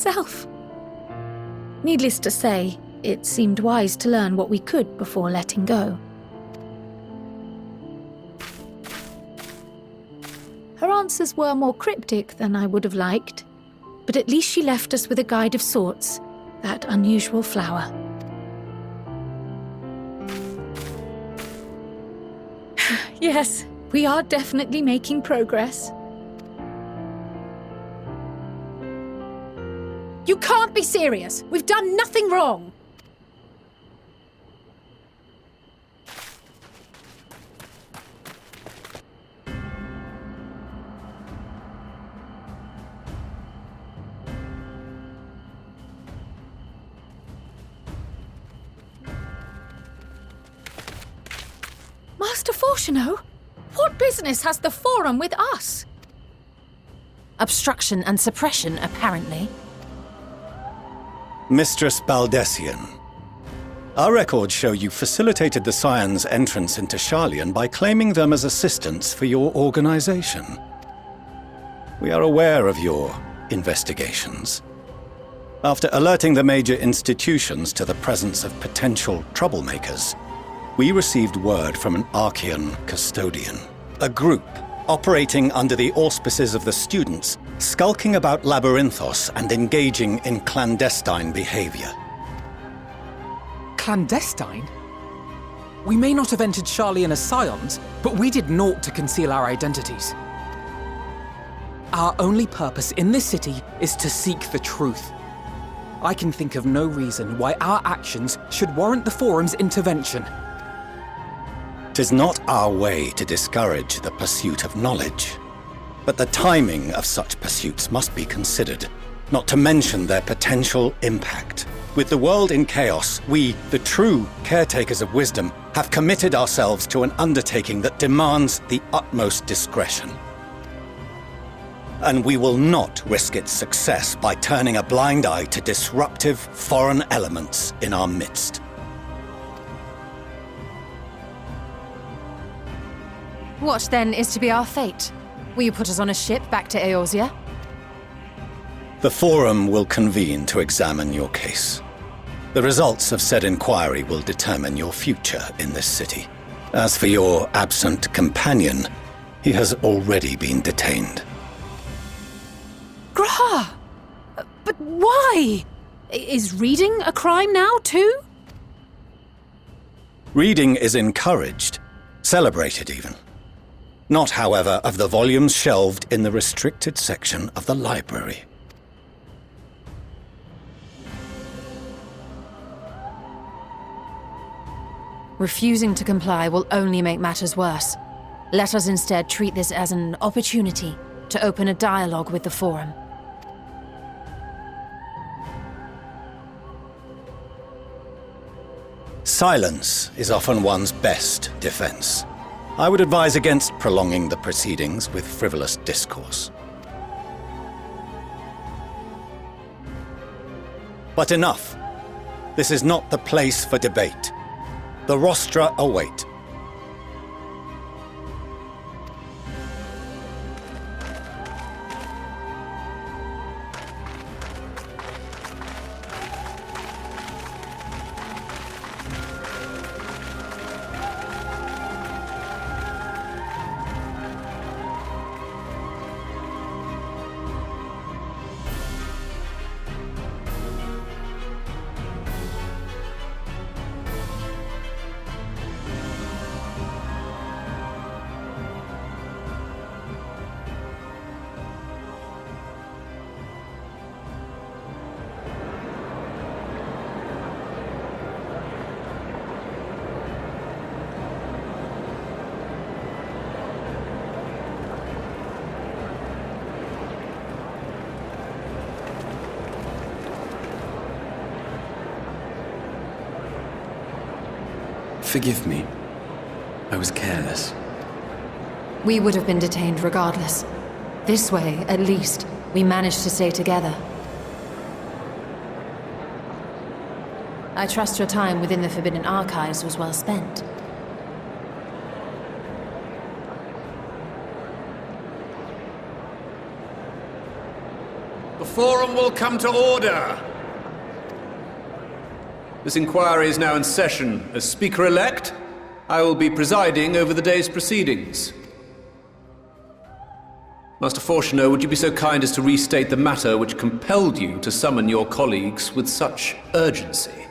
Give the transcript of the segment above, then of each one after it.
self. Needless to say, it seemed wise to learn what we could before letting go. Her answers were more cryptic than I would have liked, but at least she left us with a guide of sorts, that unusual flower. Yes, we are definitely making progress. You can't be serious! We've done nothing wrong! Master Fortuno, what business has the Forum with us? Obstruction and suppression, apparently. Mistress Baldessian, our records show you facilitated the Scions' entrance into Sharlayan by claiming them as assistants for your organization. We are aware of your investigations. After alerting the major institutions to the presence of potential troublemakers, we received word from an Archean custodian, a group operating under the auspices of the students, skulking about Labyrinthos and engaging in clandestine behavior. Clandestine? We may not have entered Sharlayan as Scions, but we did naught to conceal our identities. Our only purpose in this city is to seek the truth. I can think of no reason why our actions should warrant the Forum's intervention. 'Tis not our way to discourage the pursuit of knowledge, but the timing of such pursuits must be considered, not to mention their potential impact. With the world in chaos, we, the true caretakers of wisdom, have committed ourselves to an undertaking that demands the utmost discretion. And we will not risk its success by turning a blind eye to disruptive foreign elements in our midst. What, then, is to be our fate? Will you put us on a ship back to Eorzea? The Forum will convene to examine your case. The results of said inquiry will determine your future in this city. As for your absent companion, he has already been detained. Grah! But why? Is reading a crime now, too? Reading is encouraged, celebrated even. Not, however, of the volumes shelved in the restricted section of the library. Refusing to comply will only make matters worse. Let us instead treat this as an opportunity to open a dialogue with the Forum. Silence is often one's best defense. I would advise against prolonging the proceedings with frivolous discourse. But enough. This is not the place for debate. The rostra await. Forgive me. I was careless. We would have been detained regardless. This way, at least, we managed to stay together. I trust your time within the Forbidden Archives was well spent. The Forum will come to order. This inquiry is now in session. As Speaker-elect, I will be presiding over the day's proceedings. Master Fortuner, would you be so kind as to restate the matter which compelled you to summon your colleagues with such urgency?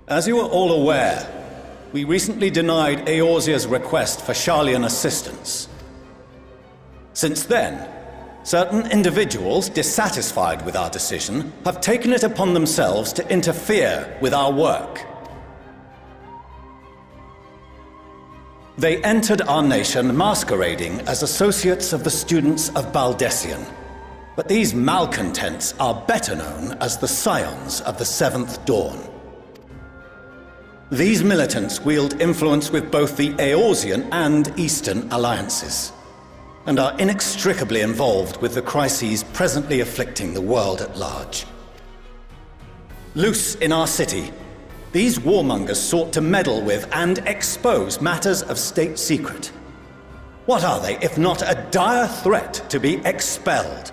As you are all aware, we recently denied Eorzea's request for Sharlayan assistance. Since then, certain individuals dissatisfied with our decision have taken it upon themselves to interfere with our work. They entered our nation masquerading as associates of the students of Baldessian. But these malcontents are better known as the Scions of the Seventh Dawn. These militants wield influence with both the Eorzean and Eastern alliances, and are inextricably involved with the crises presently afflicting the world at large. Loose in our city, these warmongers sought to meddle with and expose matters of state secret. What are they, if not a dire threat to be expelled?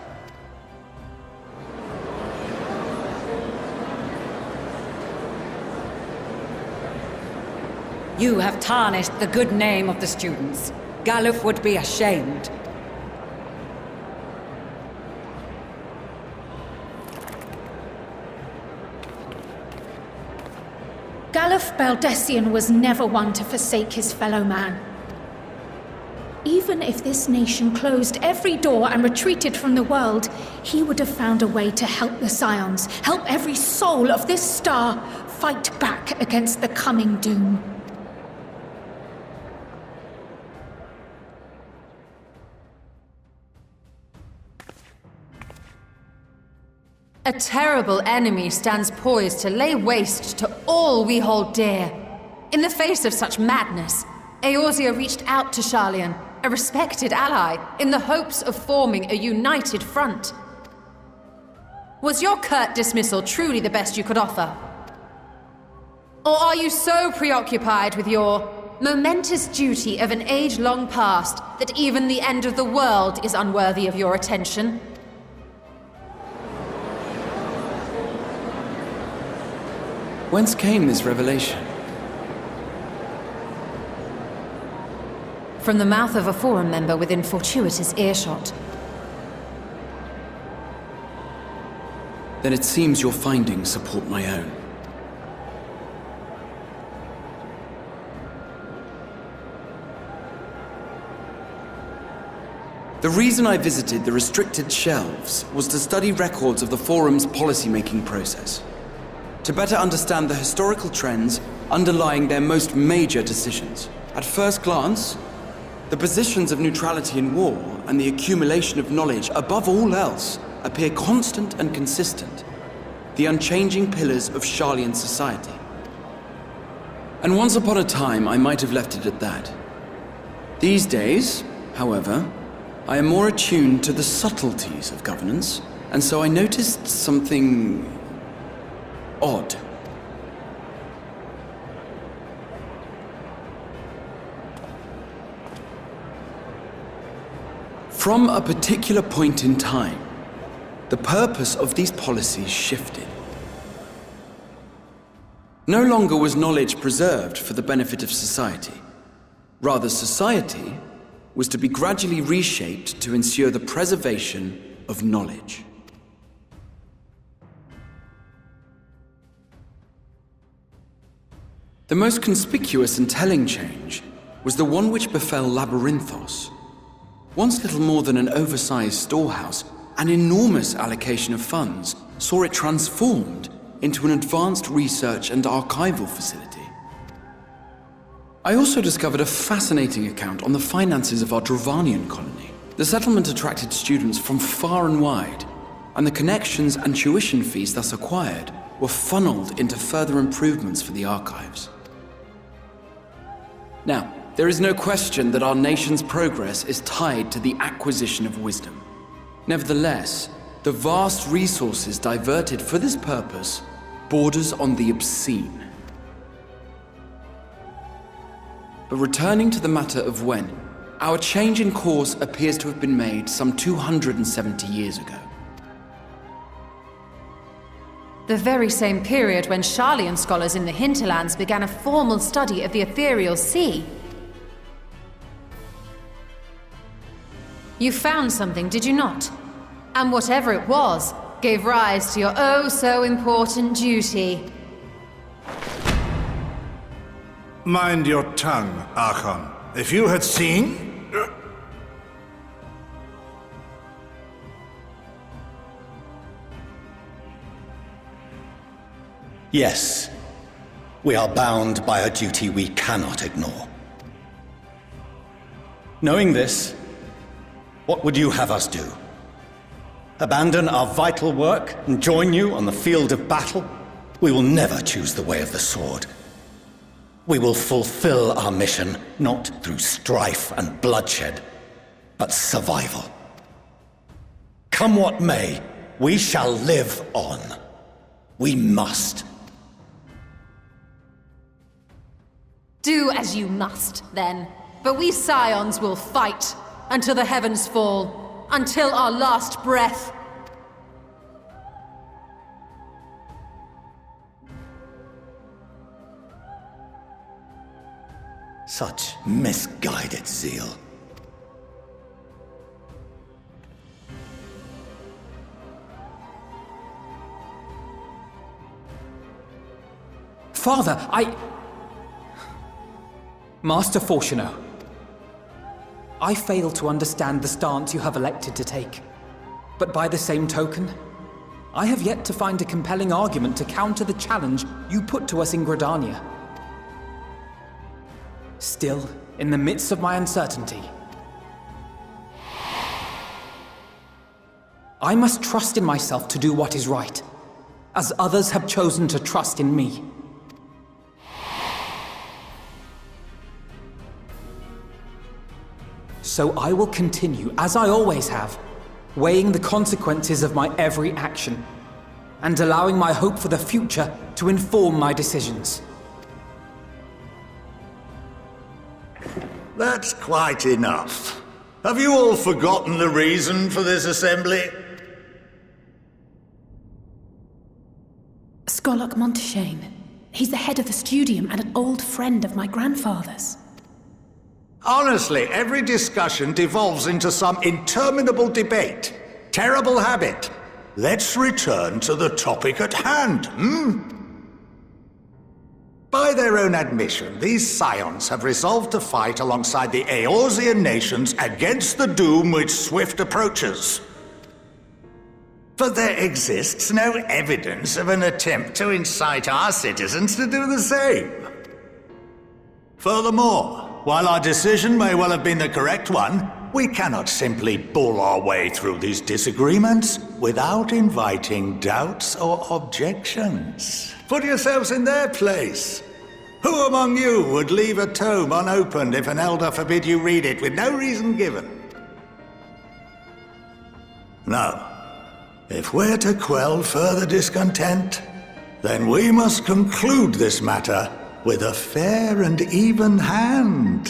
You have tarnished the good name of the students. Galuf would be ashamed. Galuf Baldessian was never one to forsake his fellow man. Even if this nation closed every door and retreated from the world, he would have found a way to help the Scions, help every soul of this star fight back against the coming doom. A terrible enemy stands poised to lay waste to all we hold dear. In the face of such madness, Eorzea reached out to Sharlayan, a respected ally, in the hopes of forming a united front. Was your curt dismissal truly the best you could offer? Or are you so preoccupied with your momentous duty of an age long past that even the end of the world is unworthy of your attention? Whence came this revelation? From the mouth of a Forum member within fortuitous earshot. Then it seems your findings support my own. The reason I visited the restricted shelves was to study records of the Forum's policy-making process, to better understand the historical trends underlying their most major decisions. At first glance, the positions of neutrality in war and the accumulation of knowledge above all else appear constant and consistent, the unchanging pillars of Sharlayan society. And once upon a time, I might have left it at that. These days, however, I am more attuned to the subtleties of governance, and so I noticed something odd. From a particular point in time, the purpose of these policies shifted. No longer was knowledge preserved for the benefit of society. Rather, society was to be gradually reshaped to ensure the preservation of knowledge. The most conspicuous and telling change was the one which befell Labyrinthos. Once little more than an oversized storehouse, an enormous allocation of funds saw it transformed into an advanced research and archival facility. I also discovered a fascinating account on the finances of our Dravanian colony. The settlement attracted students from far and wide, and the connections and tuition fees thus acquired were funneled into further improvements for the archives. Now, there is no question that our nation's progress is tied to the acquisition of wisdom. Nevertheless, the vast resources diverted for this purpose borders on the obscene. But returning to the matter of when, Our change in course appears to have been made some 270 years ago. The very same period when Sharlayan scholars in the hinterlands began a formal study of the ethereal sea. You found something, did you not? And whatever it was, gave rise to your oh-so-important duty. Mind your tongue, Archon. If you had seen... Yes. We are bound by a duty we cannot ignore. Knowing this, what would you have us do? Abandon our vital work and join you on the field of battle? We will never choose the way of the sword. We will fulfill our mission, not through strife and bloodshed, but survival. Come what may, we shall live on. We must. Do as you must, then. But we Scions will fight until the heavens fall, until our last breath. Such misguided zeal. Father, Master Fortuno, I fail to understand the stance you have elected to take. But by the same token, I have yet to find a compelling argument to counter the challenge you put to us in Gridania. Still, in the midst of my uncertainty, I must trust in myself to do what is right, as others have chosen to trust in me. So I will continue, as I always have, weighing the consequences of my every action, and allowing my hope for the future to inform my decisions. That's quite enough. Have you all forgotten the reason for this assembly? Skolok Monteshane. He's the head of the studium and an old friend of my grandfather's. Honestly, every discussion devolves into some interminable debate. Terrible habit. Let's return to the topic at hand, By their own admission, these Scions have resolved to fight alongside the Eorzean nations against the doom which swift approaches. But there exists no evidence of an attempt to incite our citizens to do the same. Furthermore, while our decision may well have been the correct one, we cannot simply bull our way through these disagreements without inviting doubts or objections. Put yourselves in their place. Who among you would leave a tome unopened if an elder forbid you read it with no reason given? Now, if we're to quell further discontent, then we must conclude this matter with a fair and even hand.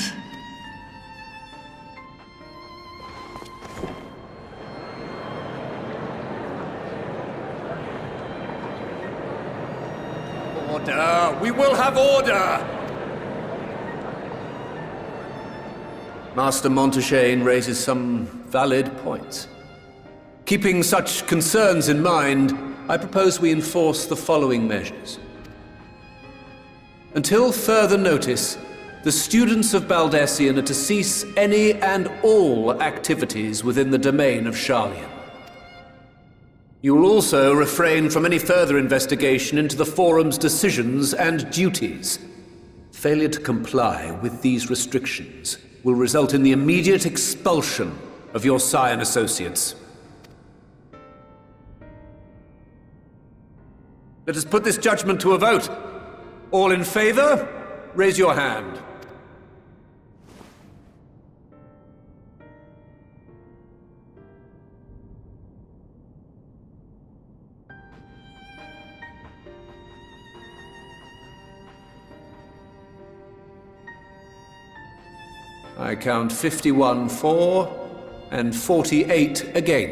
Order! We will have order! Master Monteshane raises some valid points. Keeping such concerns in mind, I propose we enforce the following measures. Until further notice, the students of Baldesion are to cease any and all activities within the domain of Sharlayan. You will also refrain from any further investigation into the Forum's decisions and duties. Failure to comply with these restrictions will result in the immediate expulsion of your Scion associates. Let us put this judgment to a vote. All in favor, raise your hand. I count 51 for and 48 against.